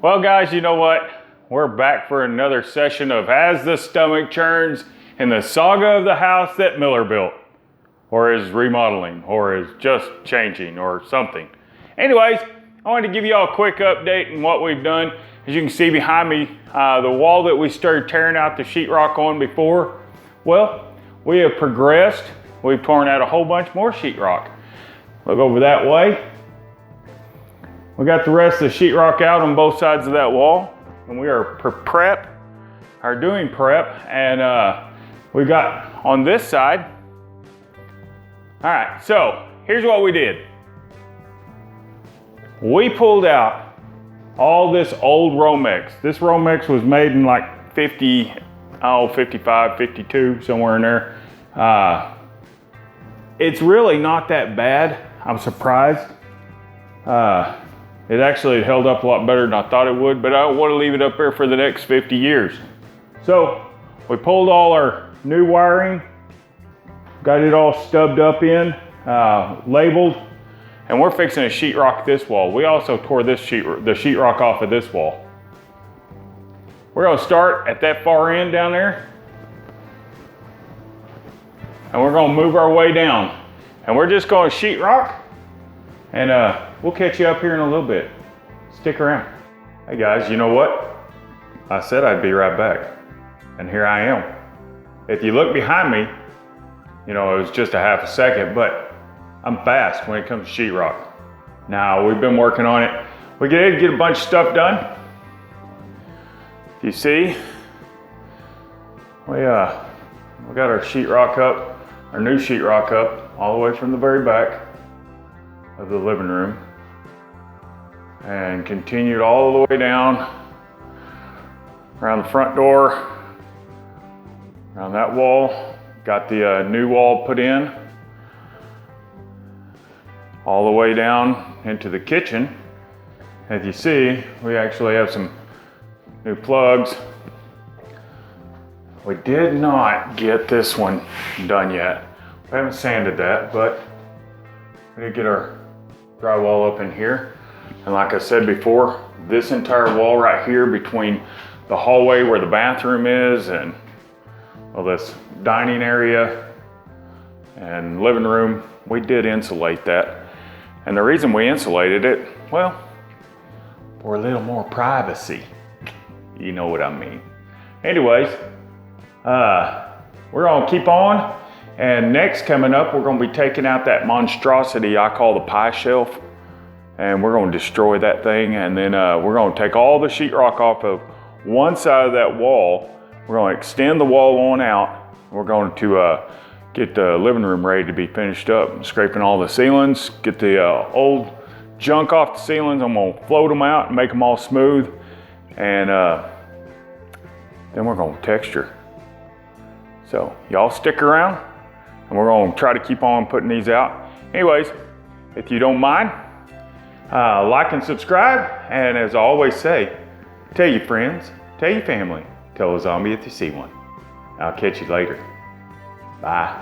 Well guys, you know what? We're back for another session of As the Stomach Churns in the saga of the house that Miller built. Or is remodeling, or is just changing, or something. Anyways, I wanted to give you all a quick update on what we've done. As you can see behind me, the wall that we started tearing out the sheetrock on before, well, we have progressed. We've torn out a whole bunch more sheetrock. Look over that way. We got the rest of the sheetrock out on both sides of that wall, and we are doing prep, and we got on this side. All right, so here's what we did. We pulled out all this old Romex. This Romex was made in like 55, 52, somewhere in there. It's really not that bad. I'm surprised. It actually held up a lot better than I thought it would, but I don't want to leave it up there for the next 50 years. So we pulled all our new wiring, got it all stubbed up in, labeled, and we're fixing to sheetrock this wall. We also tore the sheetrock off of this wall. We're gonna start at that far end down there, and we're gonna move our way down. And we're just gonna sheetrock, and we'll catch you up here in a little bit. Stick around. Hey guys, you know what? I said I'd be right back, and here I am. If you look behind me, you know, it was just a half a second, but I'm fast when it comes to sheetrock. Now, we've been working on it. We did get a bunch of stuff done. You see, we got our sheetrock up, our new sheetrock up, all the way from the very back of the living room, and continued all the way down around the front door, around that wall. Got the new wall put in, all the way down into the kitchen. As you see, we actually have some new plugs. We did not get this one done yet. We haven't sanded that, but we did get our drywall up in here. And like I said before, this entire wall right here between the hallway where the bathroom is and, well, this dining area and living room, we did insulate that. And the reason we insulated it, well, for a little more privacy. You know what I mean. Anyways, we're gonna keep on. And next coming up, we're gonna be taking out that monstrosity I call the pie shelf. And we're gonna destroy that thing. And then we're gonna take all the sheetrock off of one side of that wall. We're gonna extend the wall on out. We're going to get the living room ready to be finished up. Scraping all the ceilings, get the old junk off the ceilings. I'm gonna float them out and make them all smooth. And then we're gonna texture. So y'all stick around, and we're gonna try to keep on putting these out. Anyways, if you don't mind, like and subscribe. And as I always say, tell your friends, tell your family, tell a zombie if you see one. I'll catch you later. Bye.